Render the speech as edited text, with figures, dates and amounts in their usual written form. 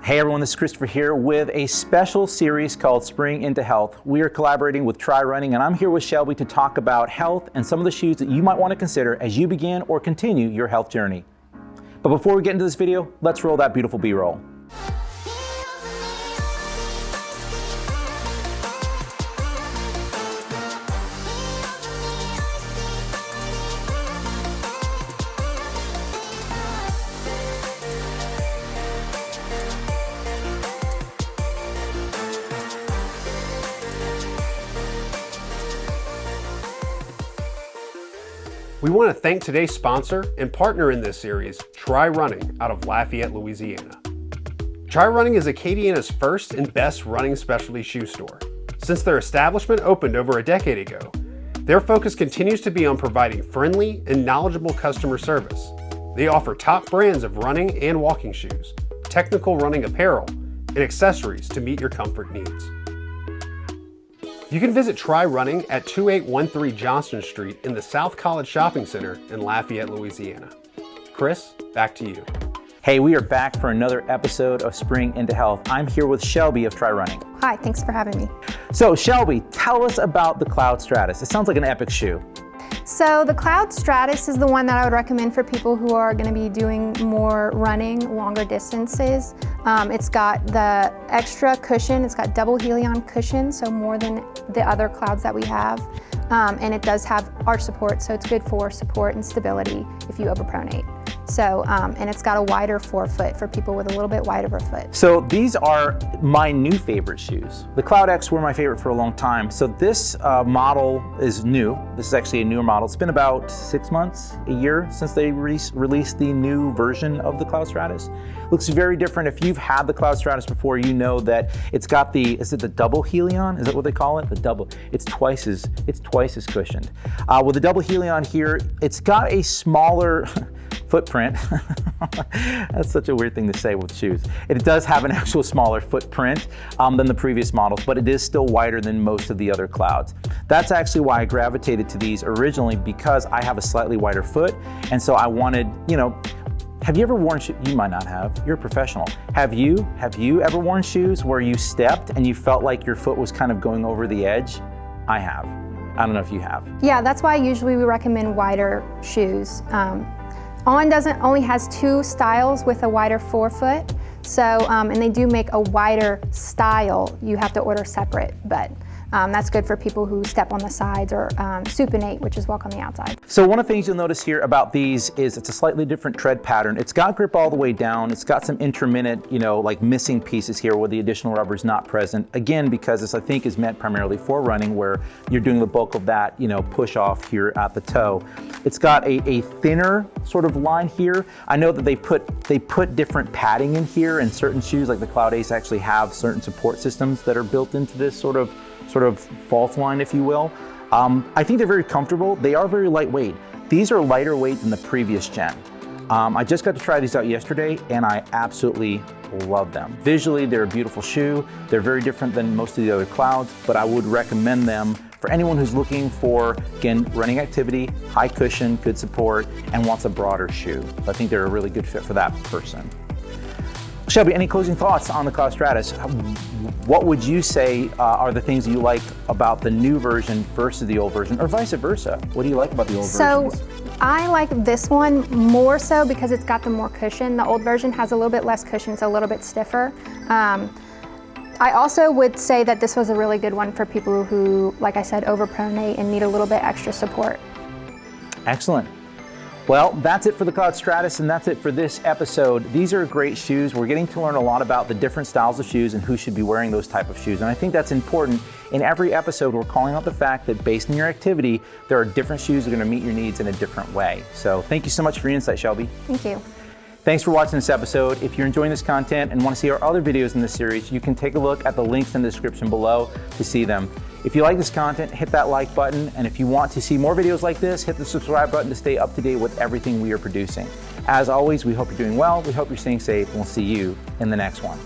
Hey everyone, this is Christopher here with a special series called Spring into Health. We are collaborating with Try Running, and I'm here with Shelby to talk about health and some of the shoes that you might want to consider as you begin or continue your health journey. But before we get into this video, let's roll that beautiful B-roll. We want to thank today's sponsor and partner in this series, Try Running, out of Lafayette, Louisiana. Try Running is Acadiana's first and best running specialty shoe store. Since their establishment opened over a decade ago, their focus continues to be on providing friendly and knowledgeable customer service. They offer top brands of running and walking shoes, technical running apparel, and accessories to meet your comfort needs. You can visit Try Running at 2813 Johnston Street in the South College Shopping Center in Lafayette, Louisiana. Chris, back to you. Hey, we are back for another episode of Spring into Health. I'm here with Shelby of Try Running. Hi, thanks for having me. So Shelby, tell us about the Cloud Stratus. It sounds like an epic shoe. So the Cloud Stratus is the one that I would recommend for people who are going to be doing more running, longer distances. It's got the extra cushion. It's got double Helion cushion, so more than the other Clouds that we have. And it does have arch support, so it's good for support and stability if you overpronate. So, and it's got a wider forefoot for people with a little bit wider of a foot. So these are my new favorite shoes. The Cloud X were my favorite for a long time. So this model is new. This is actually a newer model. It's been about 6 months, a year since they released the new version of the Cloud Stratus. Looks very different. If you've had the Cloud Stratus before, you know that it's got the, is it the double Helion? Is that what they call it? The double, it's twice as cushioned. With the double Helion here, it's got a smaller footprint. That's such a weird thing to say with shoes. It does have an actual smaller footprint than the previous models, but it is still wider than most of the other Clouds. That's actually why I gravitated to these originally, because I have a slightly wider foot, and so I wanted, you know, have you ever worn shoes? You might not have, you're a professional. Have you ever worn shoes where you stepped and you felt like your foot was kind of going over the edge? I have. I don't know if you have. Yeah, that's why usually we recommend wider shoes. On only has 2 styles with a wider forefoot, so and they do make a wider style. You have to order separate, but that's good for people who step on the sides or supinate, which is walk on the outside. So one of the things you'll notice here about these is it's a slightly different tread pattern. It's got grip all the way down. It's got some intermittent, you know, like missing pieces here where the additional rubber is not present. Again, because this I think is meant primarily for running, where you're doing the bulk of that, you know, push off here at the toe. It's got a thinner sort of line here. I know that they put different padding in here, and certain shoes like the Cloud Ace actually have certain support systems that are built into this sort of fault line, if you will. I think they're very comfortable. They are very lightweight. These are lighter weight than the previous gen. I just got to try these out yesterday, and I absolutely love them. Visually, they're a beautiful shoe. They're very different than most of the other Clouds, but I would recommend them for anyone who's looking for, again, running activity, high cushion, good support, and wants a broader shoe. I think they're a really good fit for that person. Shelby, any closing thoughts on the Cloud Stratus? What would you say are the things you like about the new version versus the old version, or vice versa? What do you like about the old versions? So I like this one more so because it's got the more cushion. The old version has a little bit less cushion, so a little bit stiffer. I also would say that this was a really good one for people who, like I said, overpronate and need a little bit extra support. Excellent. Well, that's it for the Cloud Stratus, and that's it for this episode. These are great shoes. We're getting to learn a lot about the different styles of shoes and who should be wearing those type of shoes. And I think that's important. In every episode, we're calling out the fact that based on your activity, there are different shoes that are going to meet your needs in a different way. So thank you so much for your insight, Shelby. Thank you. Thanks for watching this episode. If you're enjoying this content and want to see our other videos in this series, you can take a look at the links in the description below to see them. If you like this content, hit that like button. And if you want to see more videos like this, hit the subscribe button to stay up to date with everything we are producing. As always, we hope you're doing well. We hope you're staying safe, and we'll see you in the next one.